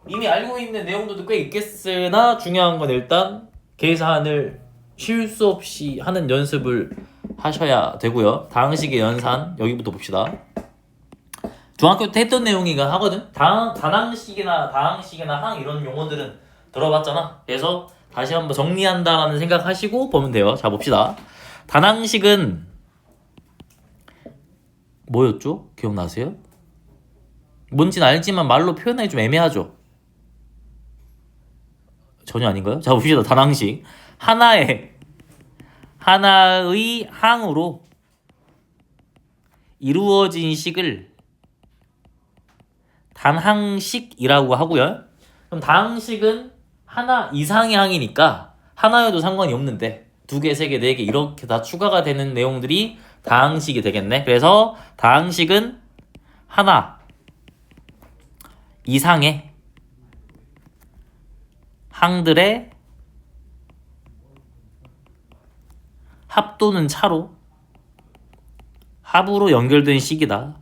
이미 알고 있는 내용들도 꽤 있겠으나 중요한 건 일단 계산을 실수 없이 하는 연습을 하셔야 되고요. 다항식의 연산 여기부터 봅시다. 중학교 때 했던 내용이긴 하거든. 다항식이나 항 이런 용어들은 들어봤잖아. 그래서 다시 한번 정리한다라는 생각하시고 보면 돼요. 자, 봅시다. 다항식은 뭐였죠? 기억나세요? 뭔지는 알지만 말로 표현하기 좀 애매하죠. 전혀 아닌가요? 자, 봅시다. 다항식. 하나의 항으로 이루어진 식을 단항식이라고 하고요. 그럼 다항식은 하나 이상의 항이니까 하나여도 상관이 없는데 두 개, 세 개, 네 개 이렇게 다 추가가 되는 내용들이 다항식이 되겠네. 그래서 다항식은 하나 이상의 항들의 합 또는 차로 합으로 연결된 식이다.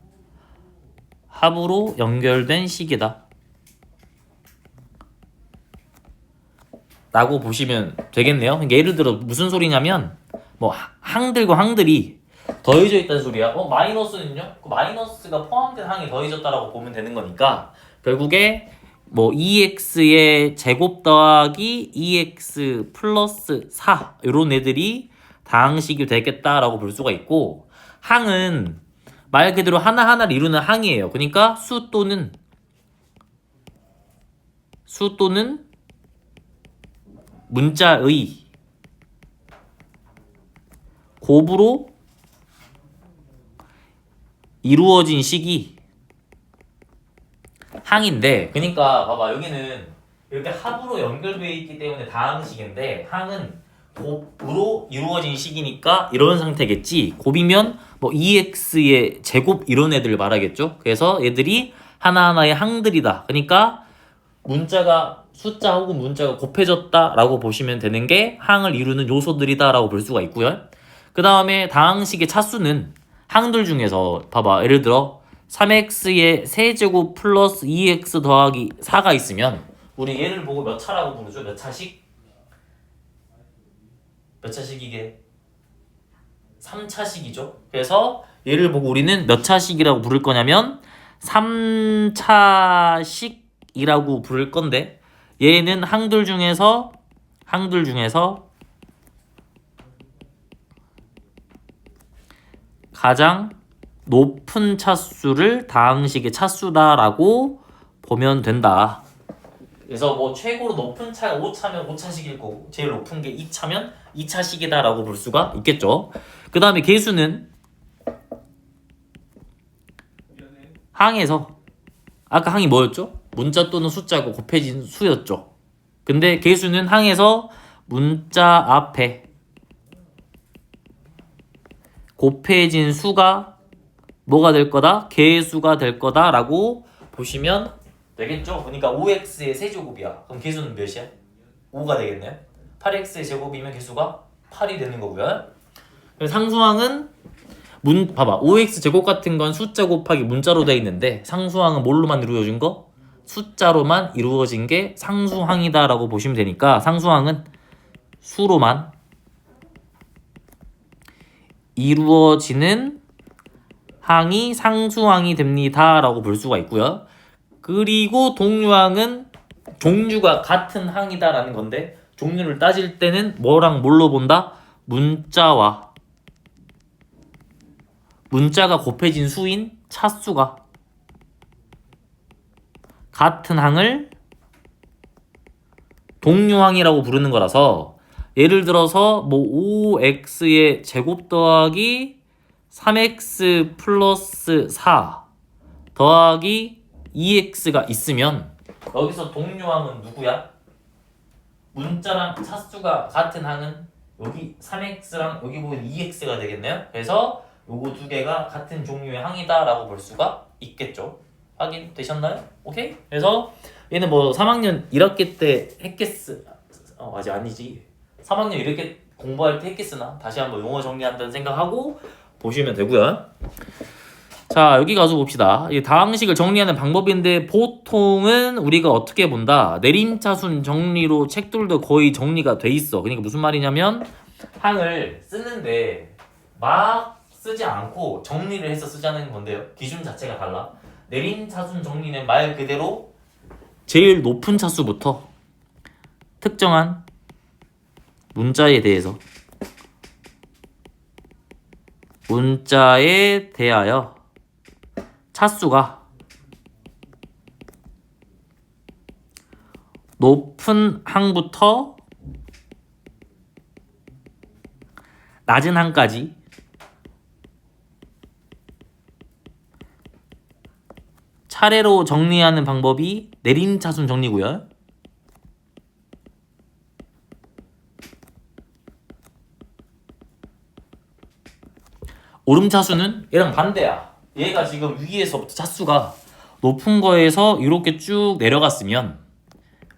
합으로 연결된 식이다. 라고 보시면 되겠네요. 그러니까 예를 들어 무슨 소리냐면 뭐 항들과 항들이 더해져 있다는 소리야. 마이너스는요? 그 마이너스가 포함된 항이 더해졌다라고 보면 되는 거니까 결국에 뭐 2x의 제곱 더하기 2x 플러스 4 이런 애들이 다항식이 되겠다라고 볼 수가 있고, 항은 말 그대로 하나하나를 이루는 항이에요. 그러니까 수 또는 문자의 곱으로 이루어진 식이 항인데, 그러니까 봐봐, 여기는 이렇게 합으로 연결되어 있기 때문에 다항식인데 항은 곱으로 이루어진 식이니까 이런 상태겠지. 곱이면 뭐 2x의 제곱 이런 애들을 말하겠죠. 그래서 얘들이 하나하나의 항들이다. 그러니까 문자가 숫자 혹은 문자가 곱해졌다라고 보시면 되는 게 항을 이루는 요소들이다라고 볼 수가 있고요. 그 다음에 다항식의 차수는 항들 중에서 봐봐, 예를 들어 3x의 세제곱 플러스 2x 더하기 4가 있으면 우리 얘를 보고 몇 차라고 부르죠? 몇 차식? 몇 차식 이게? 3차식이죠. 그래서 얘를 보고 우리는 몇 차식이라고 부를 거냐면 3차식이라고 부를 건데, 얘는 항들 중에서 가장 높은 차수를 다항식의 차수다라고 보면 된다. 그래서 뭐 최고로 높은 차가 5차면 5차식일 거고 제일 높은 게 2차면 2차식이다라고 볼 수가 있겠죠. 그 다음에 계수는 항에서 아까 항이 뭐였죠? 문자 또는 숫자고 곱해진 수였죠. 근데 계수는 항에서 문자 앞에 곱해진 수가 뭐가 될 거다? 계수가 될 거다라고 보시면 되겠죠? 그러니까 5x의 세제곱이야. 그럼 계수는 몇이야? 5가 되겠네요. 8x의 제곱이면 계수가 8이 되는 거고요. 상수항은 봐봐, 5x 제곱 같은 건 숫자 곱하기 문자로 되어 있는데 상수항은 뭘로만 이루어진 거? 숫자로만 이루어진 게 상수항이다라고 보시면 되니까 상수항은 수로만 이루어지는 항이 상수항이 됩니다 라고 볼 수가 있고요. 그리고 동류항은 종류가 같은 항이다라는 건데, 종류를 따질 때는 뭐랑 뭘로 본다? 문자가 곱해진 수인 차수가 같은 항을 동류항이라고 부르는 거라서, 예를 들어서 뭐 5x의 제곱 더하기 3x 플러스 4 더하기 2x가 있으면 여기서 동류항은 누구야? 문자랑 차수가 같은 항은 여기 3x랑 여기 보면 2x가 되겠네요. 그래서 요거 두 개가 같은 종류의 항이다 라고 볼 수가 있겠죠. 확인되셨나요? 오케이? 그래서 얘는 뭐 3학년 1학기 때 아니지 3학년 이렇게 공부할 때 했겠으나 다시 한번 용어 정리한다는 생각하고 보시면 되고요. 자, 여기 가서 봅시다. 이 다항식을 정리하는 방법인데 보통은 우리가 어떻게 본다? 내림차순 정리로 책들도 거의 정리가 돼 있어. 그러니까 무슨 말이냐면 항을 쓰는데 막 쓰지 않고 정리를 해서 쓰자는 건데요. 기준 자체가 달라. 내림차순 정리는 말 그대로 제일 높은 차수부터 특정한 문자에 대하여 차수가 높은 항부터 낮은 항까지 차례로 정리하는 방법이 내림차순 정리고요. 오름차수는 얘랑 반대야. 얘가 지금 위에서부터 차수가 높은 거에서 이렇게 쭉 내려갔으면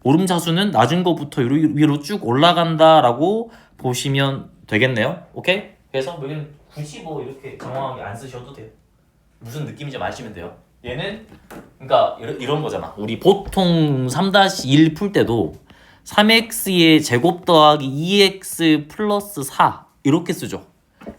오름차수는 낮은 거부터 위로 쭉 올라간다라고 보시면 되겠네요. 오케이? 그래서 여기는 굳이 뭐 이렇게 장황하게 안 쓰셔도 돼요. 무슨 느낌인지 아시면 돼요. 얘는 그러니까 이런 거잖아. 우리 보통 3-1 풀 때도 3x의 제곱 더하기 2x 플러스 4 이렇게 쓰죠.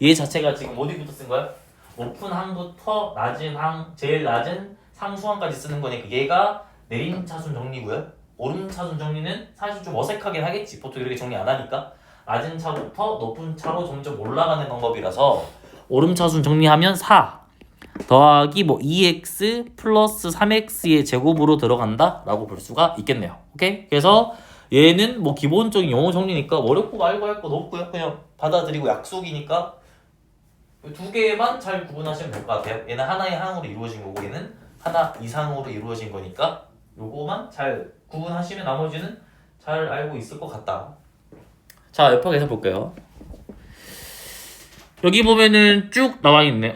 얘 자체가 지금 어디부터 쓴 거야? 높은 항부터 낮은 항, 제일 낮은 상수항까지 쓰는 거니까 얘가 내림차순 정리고요. 오름차순 정리는 사실 좀 어색하긴 하겠지. 보통 이렇게 정리 안 하니까. 낮은 차부터 높은 차로 점점 올라가는 방법이라서 오름차순 정리하면 4 더하기 뭐 2x 플러스 3x의 제곱으로 들어간다 라고 볼 수가 있겠네요. 오케이? 그래서 얘는 뭐 기본적인 영어 정리니까 어렵고 말고 할 건 없고요. 그냥 받아들이고 약속이니까 두 개만 잘 구분하시면 될 것 같아요. 얘는 하나의 항으로 이루어진 거고 얘는 하나 이상으로 이루어진 거니까 요거만 잘 구분하시면 나머지는 잘 알고 있을 것 같다. 자, 옆에 해서 볼게요. 여기 보면은 쭉 나와 있네.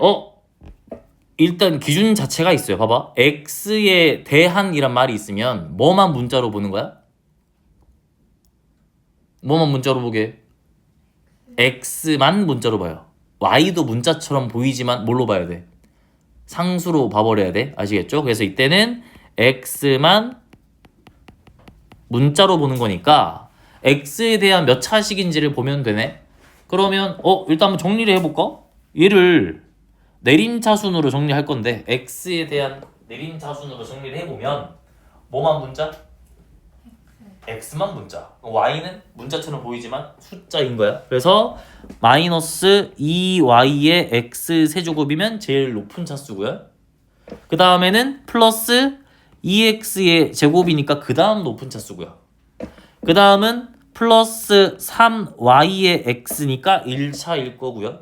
일단 기준 자체가 있어요. 봐봐. x에 대한이란 말이 있으면 뭐만 문자로 보는 거야? 뭐만 문자로 보게? x만 문자로 봐요. y도 문자처럼 보이지만 뭘로 봐야 돼? 상수로 봐버려야 돼. 아시겠죠? 그래서 이때는 x만 문자로 보는 거니까 x에 대한 몇 차식인지를 보면 되네. 그러면 일단 한번 정리를 해볼까? 얘를 내림차순으로 정리할 건데 x에 대한 내림차순으로 정리를 해보면 뭐만 문자? x만 문자. y는 문자처럼 보이지만 숫자인 거야. 그래서 마이너스 2y의 x 세제곱이면 제일 높은 차수고요. 그 다음에는 플러스 2x의 제곱이니까 그 다음 높은 차수고요. 그 다음은 플러스 3y의 x니까 1차일 거고요.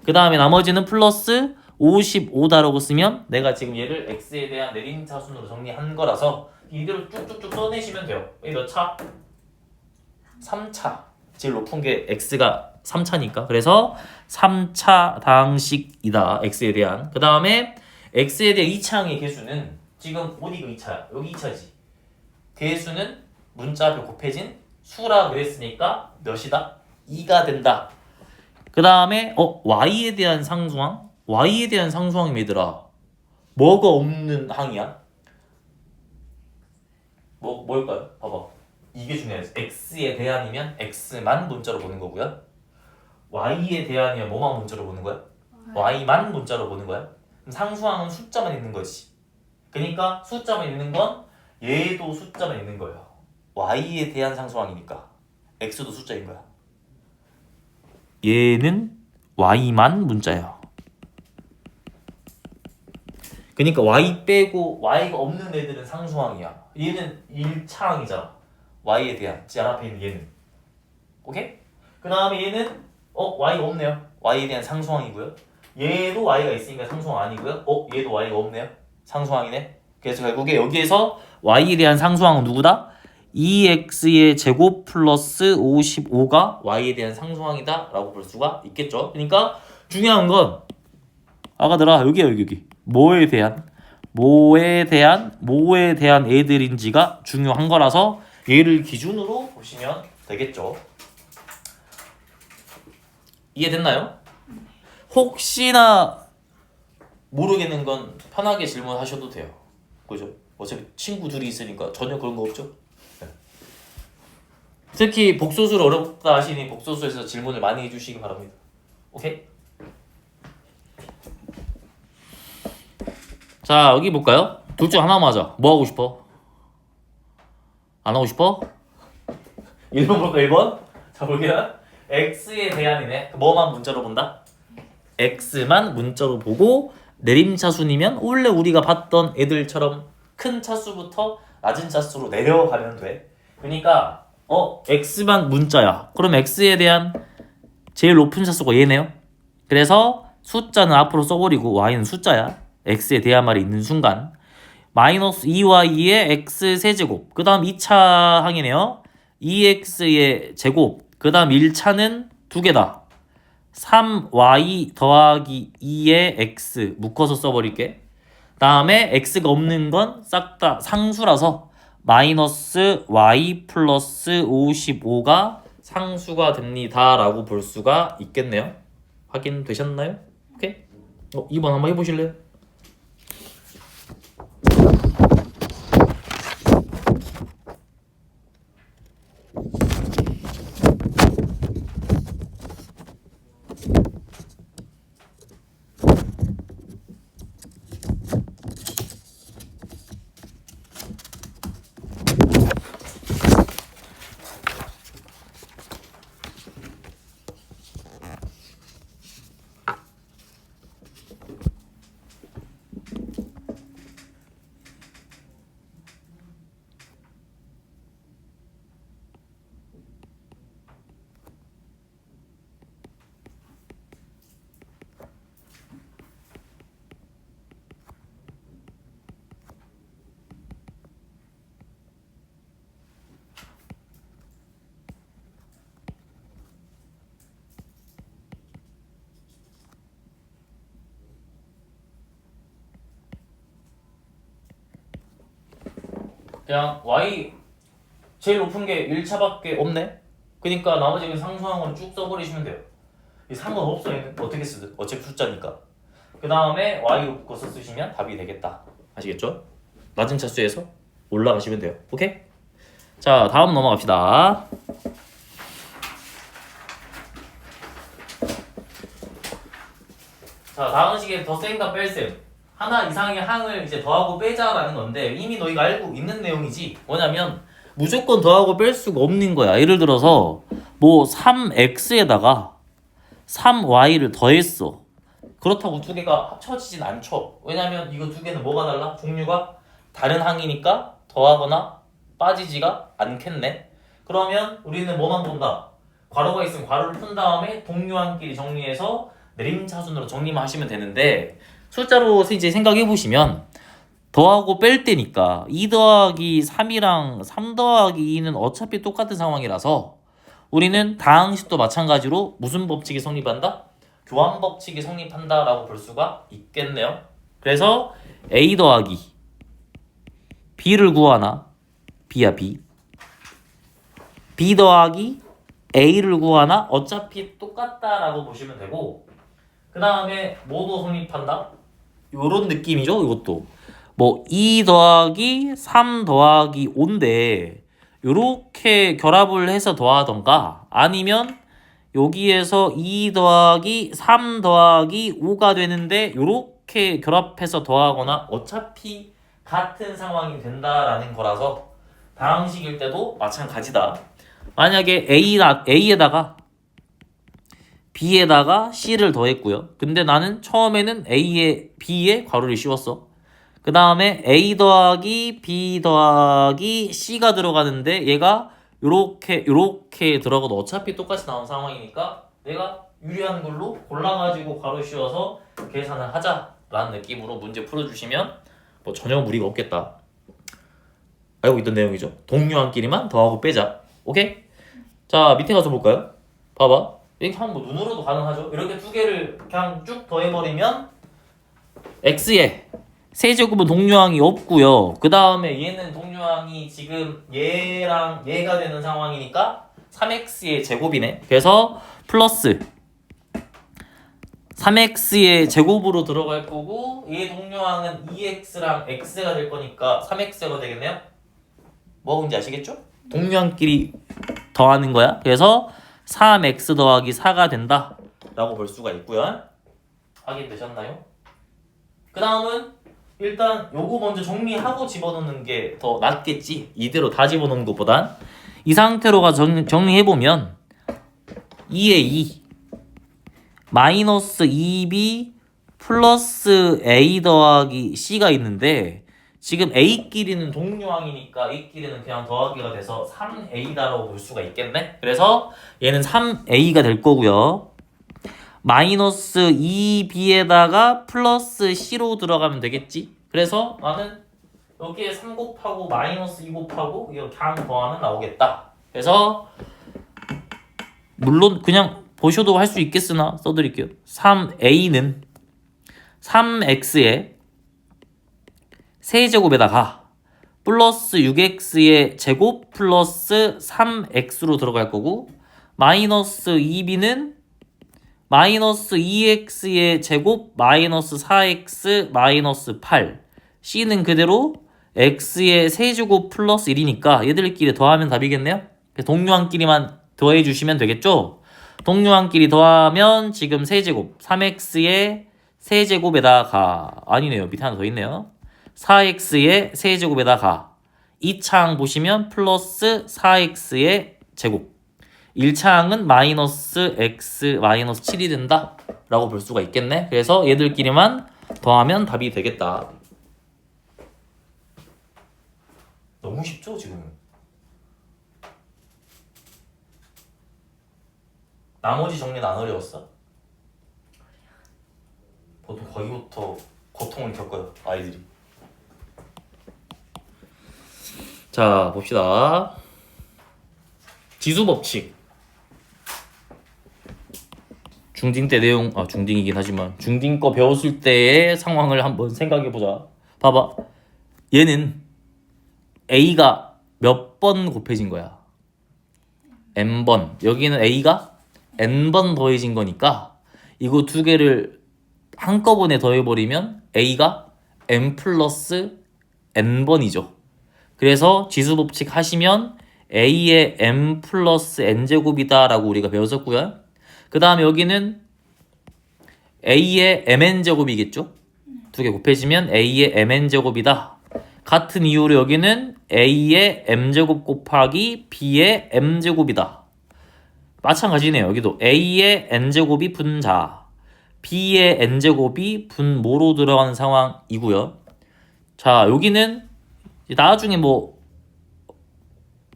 그 다음에 나머지는 플러스 55다라고 쓰면 내가 지금 얘를 x에 대한 내림차순으로 정리한 거라서 이대로 쭉쭉쭉 써내시면 돼요. 이게 몇 차? 3차. 제일 높은 게 x가 3차니까. 그래서 3차 다항식이다. x에 대한. 그 다음에 x에 대한 2차항의 개수는 지금 어디가 2차야? 여기 2차지. 개수는 문자 앞에 곱해진 수라 그랬으니까 몇이다? 2가 된다. 그 다음에 y에 대한 상수항? y에 대한 상수항이 얘들아 뭐가 없는 항이야? 뭘까요? 봐봐. 이게 중요해요. x에 대한이면 x만 문자로 보는 거고요. y에 대한이면 뭐만 문자로 보는 거야? y만 문자로 보는 거야. 그럼 상수항은 숫자만 있는 거지. 그러니까 숫자만 있는 건 얘도 숫자만 있는 거예요. y에 대한 상수항이니까 x도 숫자인 거야. 얘는 y만 문자예요. 그러니까 y 빼고 y가 없는 애들은 상수항이야. 얘는 1차항이잖아. y에 대한 제 앞에 있는 얘는. 오케이? 그 다음에 얘는 y가 없네요. y에 대한 상수항이고요. 얘도 y가 있으니까 상수항 아니고요. 얘도 y가 없네요. 상수항이네. 그래서 결국에 여기에서 y에 대한 상수항은 누구다? 2x의 제곱 플러스 55가 y에 대한 상수항이다 라고 볼 수가 있겠죠. 그러니까 중요한 건 아가들아 여기 뭐에 대한 애들인지가 중요한 거라서 얘를 기준으로 보시면 되겠죠. 이해됐나요? 혹시나 모르겠는 건 편하게 질문하셔도 돼요. 그죠? 어차피 친구 둘이 있으니까 전혀 그런 거 없죠? 네. 특히 복소수를 어렵다 하시니 복소수에서 질문을 많이 해주시기 바랍니다. 오케이? 자, 여기 볼까요? 둘 중 하나 맞아. 뭐 하고 싶어? 안 하고 싶어? 1번 볼까 1번? 자, 볼게요. x에 대한이네. 뭐만 문자로 본다? x만 문자로 보고 내림차순이면 원래 우리가 봤던 애들처럼 큰 차수부터 낮은 차수로 내려가면 돼. 그러니까 x만 문자야. 그럼 x에 대한 제일 높은 차수가 얘네요. 그래서 숫자는 앞으로 써버리고 y는 숫자야. x에 대한 말이 있는 순간 마이너스 2y의 x 세제곱, 그 다음 2차 항이네요. 2x의 제곱, 그 다음 1차는 두 개다. 3y 더하기 2의 x 묶어서 써버릴게. 다음에 x가 없는 건 싹 다 상수라서 마이너스 y 플러스 55가 상수가 됩니다 라고 볼 수가 있겠네요. 확인되셨나요? 오케이? 2번 한번 해보실래요? 그냥 y 제일 높은 게 1차밖에 없네. 그러니까 나머지 그 상수항 거는 쭉 써버리시면 돼요. 상관없어 얘는 어떻게 쓰든 어차피 숫자니까. 그 다음에 y로 묶어서 쓰시면 답이 되겠다. 아시겠죠? 낮은 차수에서 올라가시면 돼요. 오케이? 자, 다음 넘어갑시다. 자, 다음 식의 덧셈과 뺄셈. 하나 이상의 항을 이제 더하고 빼자라는 건데 이미 너희가 알고 있는 내용이지. 뭐냐면 무조건 더하고 뺄 수가 없는 거야. 예를 들어서 뭐 3x에다가 3y를 더했어. 그렇다고 두 개가 합쳐지진 않죠. 왜냐면 이거 두 개는 뭐가 달라? 종류가 다른 항이니까 더하거나 빠지지가 않겠네. 그러면 우리는 뭐만 본다? 괄호가 있으면 괄호를 푼 다음에 동료항끼리 정리해서 내림차순으로 정리만 하시면 되는데 숫자로 이제 생각해 보시면 더하고 뺄 때니까 2 더하기 3이랑 3 더하기 2는 어차피 똑같은 상황이라서 우리는 다항식도 마찬가지로 무슨 법칙이 성립한다? 교환 법칙이 성립한다 라고 볼 수가 있겠네요. 그래서 A 더하기 B를 구하나 B야 B B 더하기 A를 구하나 어차피 똑같다라고 보시면 되고 그 다음에 뭐도 성립한다? 요런 느낌이죠. 이것도 뭐 2 더하기 3 더하기 5인데 요렇게 결합을 해서 더하던가 아니면 여기에서 2 더하기 3 더하기 5가 되는데 요렇게 결합해서 더하거나 어차피 같은 상황이 된다라는 거라서 다항식일 때도 마찬가지다. 만약에 A에다가 B에다가 C를 더했고요. 근데 나는 처음에는 A에 B에 괄호를 씌웠어. 그 다음에 A 더하기 B 더하기 C가 들어가는데 얘가 요렇게 들어가도 어차피 똑같이 나온 상황이니까 내가 유리한 걸로 골라가지고 괄호 씌워서 계산을 하자라는 느낌으로 문제 풀어주시면 뭐 전혀 무리가 없겠다. 알고 있던 내용이죠. 동료한끼리만 더하고 빼자. 오케이? 자, 밑에 가서 볼까요? 봐봐. 이렇게 하면 뭐 눈으로도 가능하죠. 이렇게 두 개를 그냥 쭉 더해버리면 x에 세제곱은 동료항이 없고요. 그 다음에 얘는 동료항이 지금 얘랑 얘가 되는 상황이니까 3x의 제곱이네. 그래서 플러스 3x의 제곱으로 들어갈 거고 얘 동료항은 2x랑 x가 될 거니까 3x가 되겠네요. 뭐가 뭔지 아시겠죠? 동료항끼리 더하는 거야. 그래서 3x 더하기 4가 된다 라고 볼 수가 있고요. 확인되셨나요? 그 다음은 일단 요거 먼저 정리하고 집어넣는 게 더 낫겠지. 이대로 다 집어넣는 것보단. 이 상태로 정리해보면 2에 2 마이너스 2b 플러스 a 더하기 c가 있는데 지금 a끼리는 동료항이니까 a끼리는 그냥 더하기가 돼서 3a다라고 볼 수가 있겠네. 그래서 얘는 3a가 될 거고요. 마이너스 2b에다가 플러스 c로 들어가면 되겠지. 그래서 나는 여기에 3 곱하고 마이너스 2 곱하고 이거 그냥 더하면 나오겠다. 그래서 물론 그냥 보셔도 할 수 있겠으나 써드릴게요. 3a는 3x의 세제곱에다가 플러스 6x의 제곱 플러스 3x로 들어갈 거고 마이너스 2b는 마이너스 2x의 제곱 마이너스 4x 마이너스 8 c는 그대로 x의 세제곱 플러스 1이니까 얘들끼리 더하면 답이겠네요. 동료항끼리만 더해주시면 되겠죠. 동료항끼리 더하면 지금 세제곱 3x의 세제곱에다가 아니네요. 밑에 하나 더 있네요. 4x의 세제곱에다가 2차항 보시면 플러스 4x의 제곱 1차항은 마이너스 x 마이너스 7이 된다 라고 볼 수가 있겠네. 그래서 얘들끼리만 더하면 답이 되겠다. 너무 쉽죠 지금? 나머지 정리는 안 어려웠어? 보통 거기부터 고통을 겪어요 아이들이. 자 봅시다. 지수법칙 중딩 때 내용 중딩이긴 하지만 중딩 거 배웠을 때의 상황을 한번 생각해보자. 봐봐, 얘는 A가 몇 번 곱해진 거야? N번. 여기는 A가 N번 더해진 거니까 이거 두 개를 한꺼번에 더해버리면 A가 N 플러스 N번이죠. 그래서 지수법칙 하시면 A의 M 플러스 N제곱이다 라고 우리가 배웠었고요. 그 다음에 여기는 A의 MN제곱이겠죠. 두 개 곱해지면 A의 MN제곱이다. 같은 이유로 여기는 A의 M제곱 곱하기 B의 M제곱이다. 마찬가지네요. 여기도 A의 N제곱이 분자, B의 N제곱이 분모로 들어가는 상황이고요. 자, 여기는 나중에 뭐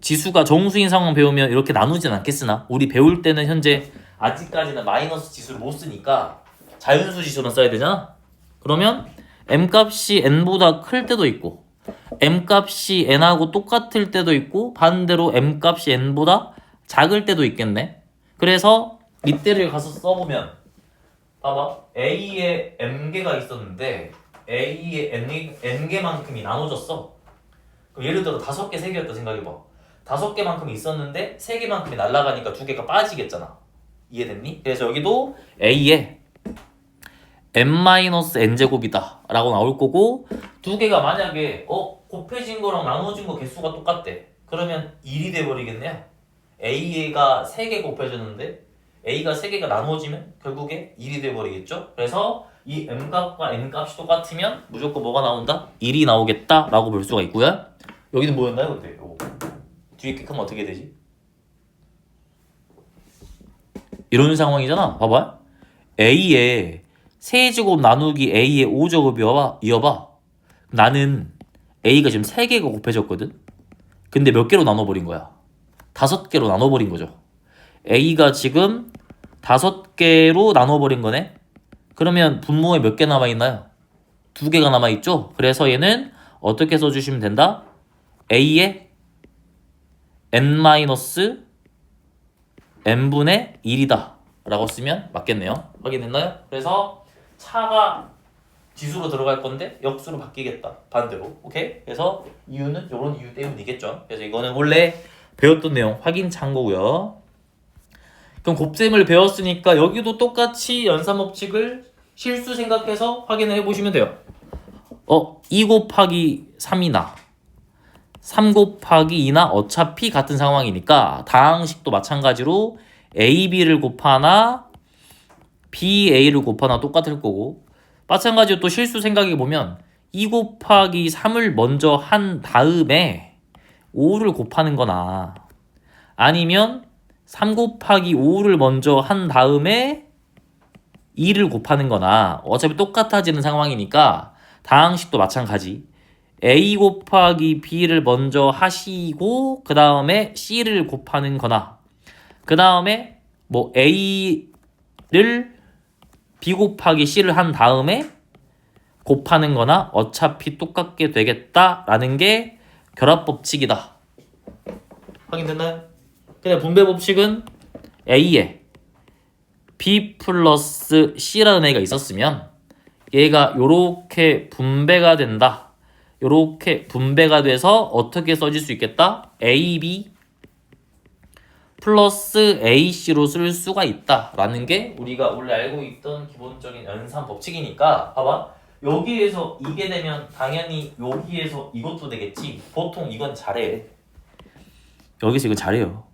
지수가 정수인 상황 배우면 이렇게 나누진 않겠으나 우리 배울 때는 현재 아직까지는 마이너스 지수를 못 쓰니까 자연수 지수만 써야 되잖아. 그러면 M값이 N보다 클 때도 있고 M값이 N하고 똑같을 때도 있고 반대로 M값이 N보다 작을 때도 있겠네. 그래서 이때를 가서 써보면 봐봐, A에 M개가 있었는데 A에 N개만큼이 나눠졌어. 그럼 예를 들어 5개, 3개였다 생각해봐. 5개만큼이 있었는데 3개만큼이 날아가니까 2개가 빠지겠잖아. 이해됐니? 그래서 여기도 A에 M-N제곱이다 라고 나올 거고 2개가 만약에 곱해진 거랑 나눠진 거 개수가 똑같대. 그러면 1이 돼버리겠네요. A가 3개 곱해졌는데 A가 3개가 나눠지면 결국에 1이 돼버리겠죠. 그래서 이 M값과 N값이 똑같으면 무조건 뭐가 나온다? 1이 나오겠다 라고 볼 수가 있고요. 여기는 뭐였나요 그때? 뒤에 킥하면 어떻게 되지? 이런 상황이잖아. 봐봐, A의 세제곱 나누기 A의 5제곱이 이어봐. 나는 A가 지금 3개가 곱해졌거든. 근데 몇 개로 나눠버린 거야? 5개로 나눠버린 거죠. A가 지금 5개로 나눠버린 거네. 그러면 분모에 몇 개 남아있나요? 2개가 남아있죠. 그래서 얘는 어떻게 써주시면 된다? A의 N-N분의 1이다 라고 쓰면 맞겠네요. 확인했나요? 그래서 차가 지수로 들어갈 건데 역수로 바뀌겠다. 반대로. 오케이? 그래서 이유는 이런 이유 때문이겠죠. 그래서 이거는 원래 배웠던 내용 확인 참고고요. 그럼 곱셈을 배웠으니까 여기도 똑같이 연산법칙을 실수 생각해서 확인을 해보시면 돼요. 2 곱하기 3이나 3 곱하기 2나 어차피 같은 상황이니까 다항식도 마찬가지로 a, b를 곱하나 b, a를 곱하나 똑같을 거고 마찬가지로 또 실수 생각해보면 2 곱하기 3을 먼저 한 다음에 5를 곱하는 거나 아니면 3 곱하기 5를 먼저 한 다음에 2를 곱하는 거나 어차피 똑같아지는 상황이니까 다항식도 마찬가지 a 곱하기 b를 먼저 하시고 그 다음에 c를 곱하는 거나 그 다음에 뭐 a를 b 곱하기 c를 한 다음에 곱하는 거나 어차피 똑같게 되겠다라는 게 결합법칙이다. 확인됐나요? 근데 분배법칙은 a에 b 플러스 c라는 애가 있었으면 얘가 요렇게 분배가 된다. 요렇게 분배가 돼서 어떻게 써질 수 있겠다? ab 플러스 ac로 쓸 수가 있다라는 게 우리가 원래 알고 있던 기본적인 연산 법칙이니까 봐봐. 여기에서 이게 되면 당연히 여기에서 이것도 되겠지. 보통 이건 잘해. 여기서 이거 잘해요.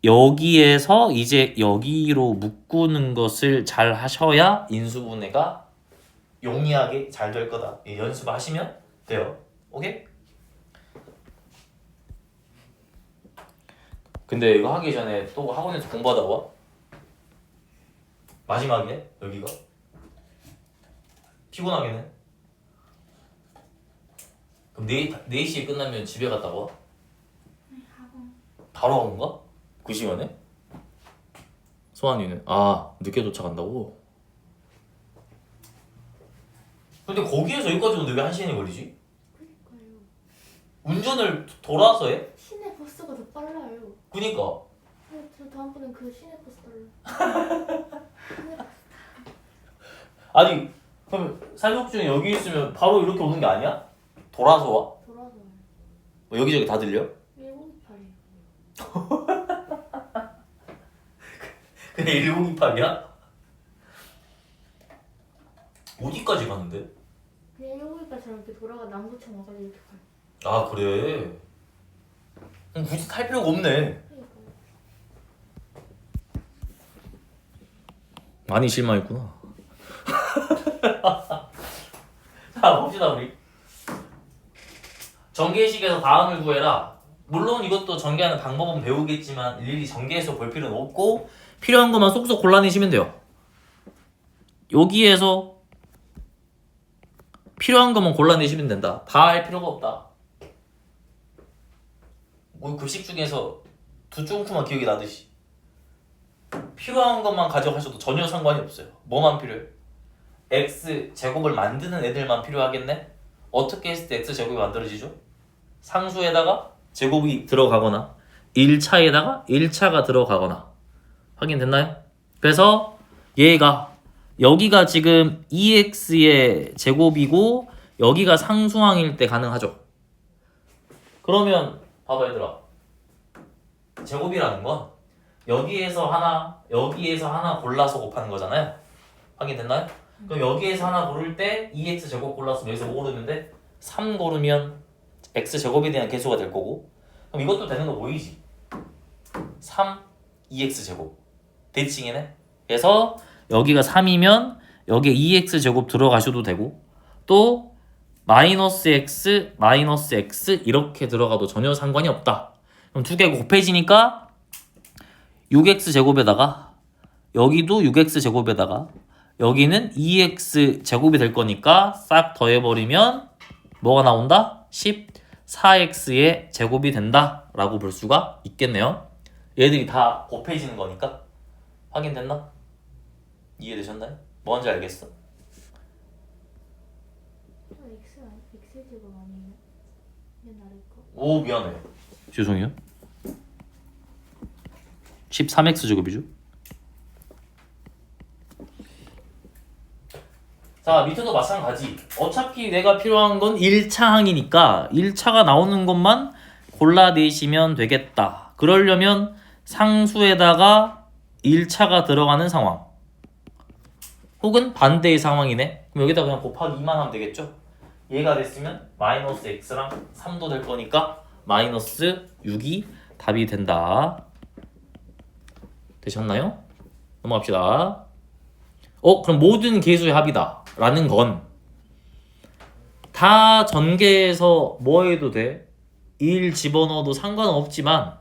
여기에서 이제 여기로 묶는 것을 잘 하셔야 인수분해가 용이하게 잘 될 거다. 연습하시면 돼요. 오케이? 근데 이거 하기 전에 또 학원에서 공부하다 와? 마지막이네? 여기가? 피곤하겠네? 그럼 4시에 끝나면 집에 갔다 와? 네, 학원. 바로 학원 가? 그 시간에? 소환이는? 늦게 도착한다고? 근데 거기에서 여기까지 오는데 왜 1시간이 걸리지? 그니까요. 운전을 돌아서 해? 시내 버스가 더 빨라요. 그니까 저 다음번엔 그 시내 버스 탈래요. 시내 버스. 아니 그럼 살목 중에 여기 있으면 바로 이렇게 오는 게 아니야? 돌아서 와? 돌아서 와요. 뭐 여기저기 다 들려? 158이에요. 그게 1028이야? 어디까지 가는데? 그냥 158처럼 이렇게 돌아가 남구청 와서 이렇게 가요. 아 그래? 그럼 굳이 탈 필요가 없네. 그러니까요. 많이 실망했구나. 자 봅시다 우리. 전개식에서 다음을 구해라. 물론 이것도 전개하는 방법은 배우겠지만 일일이 전개해서 볼 필요는 없고 필요한 것만 쏙쏙 골라내시면 돼요. 여기에서 필요한 것만 골라내시면 된다. 다 할 필요가 없다. 뭐 급식 중에서 두 쫑쿠만 기억이 나듯이 필요한 것만 가져가셔도 전혀 상관이 없어요. 뭐만 필요해? x 제곱을 만드는 애들만 필요하겠네? 어떻게 했을 때 x 제곱이 만들어지죠? 상수에다가 제곱이 들어가거나 1차에다가 1차가 들어가거나 확인됐나요? 그래서 얘가 여기가 지금 2x의 제곱이고 여기가 상수항일 때 가능하죠. 그러면 봐봐 얘들아, 제곱이라는 건 여기에서 하나 골라서 곱하는 거잖아요. 확인됐나요? 그럼 여기에서 하나 고를 때 2x 제곱 골랐으면 여기서 뭐 고르면 돼? 3 고르면 x 제곱에 대한 개수가 될 거고 그럼 이것도 되는 거 보이지? 3, 2x 제곱 대칭이네. 그래서 여기가 3이면 여기에 2x 제곱 들어가셔도 되고 또 마이너스 x 이렇게 들어가도 전혀 상관이 없다. 그럼 두 개가 곱해지니까 6x 제곱에다가 여기도 6x 제곱에다가 여기는 2x 제곱이 될 거니까 싹 더해버리면 뭐가 나온다? 14x의 제곱이 된다 라고 볼 수가 있겠네요. 얘들이 다 곱해지는 거니까. 확인됐나? 이해되셨나요? 뭔지 알겠어? X 제곱 아니에요? 옛날에 거. 오 미안해. 죄송해요. 13x 제곱이죠. 자 밑에도 마찬가지. 어차피 내가 필요한 건 1차 항이니까 1차가 나오는 것만 골라내시면 되겠다. 그러려면 상수에다가 1차가 들어가는 상황 혹은 반대의 상황이네. 그럼 여기다 그냥 곱하기 2만 하면 되겠죠? 얘가 됐으면 마이너스 x랑 3도 될 거니까 마이너스 6이 답이 된다. 되셨나요? 넘어갑시다. 그럼 모든 계수의 합이다 라는 건 다 전개해서 뭐 해도 돼? 1 집어넣어도 상관은 없지만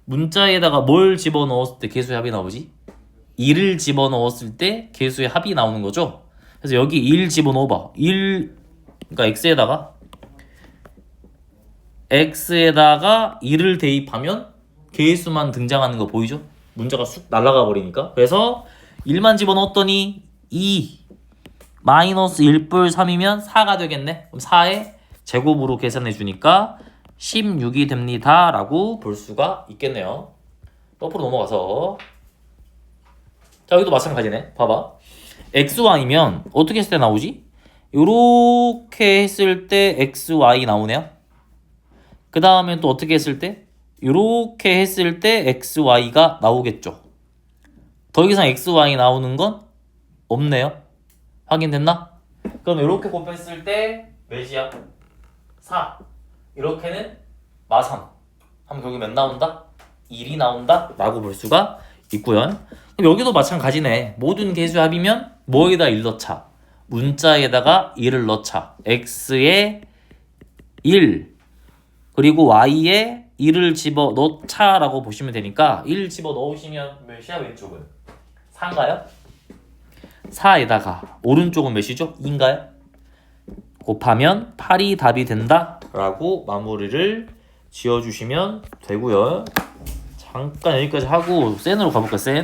문자에다가 뭘 집어넣었을 때 계수의 합이 나오지? 1을 집어넣었을 때 계수의 합이 나오는 거죠. 그래서 여기 1 집어넣어봐. 1 그러니까 x에다가 1을 대입하면 계수만 등장하는 거 보이죠? 문자가 쑥 날아가 버리니까. 그래서 1만 집어넣었더니 2 마이너스 1뿔 3이면 4가 되겠네. 그럼 4의 제곱으로 계산해 주니까 16이 됩니다 라고 볼 수가 있겠네요. 옆으로 넘어가서 자 여기도 마찬가지네. 봐봐. xy면 어떻게 했을 때 나오지? 요렇게 했을 때 xy 나오네요. 그 다음에 또 어떻게 했을 때? 요렇게 했을 때 xy가 나오겠죠. 더 이상 xy 나오는 건 없네요. 확인됐나? 그럼 이렇게 곱했을 때 몇이야? 4. 이렇게는 마삼. 하면 결국 몇 나온다? 1이 나온다 라고 볼 수가 있고요. 그럼 여기도 마찬가지네. 모든 계수의 합이면 뭐에다 1 넣자? 문자에다가 1을 넣자. x에 1 그리고 y에 1을 집어넣자 라고 보시면 되니까 1 집어넣으시면 몇이야 왼쪽은? 4인가요? 4에다가 오른쪽은 몇이죠? 2인가요? 곱하면 8이 답이 된다 라고 마무리를 지어주시면 되고요. 잠깐 여기까지 하고 센으로 가볼까요? 센?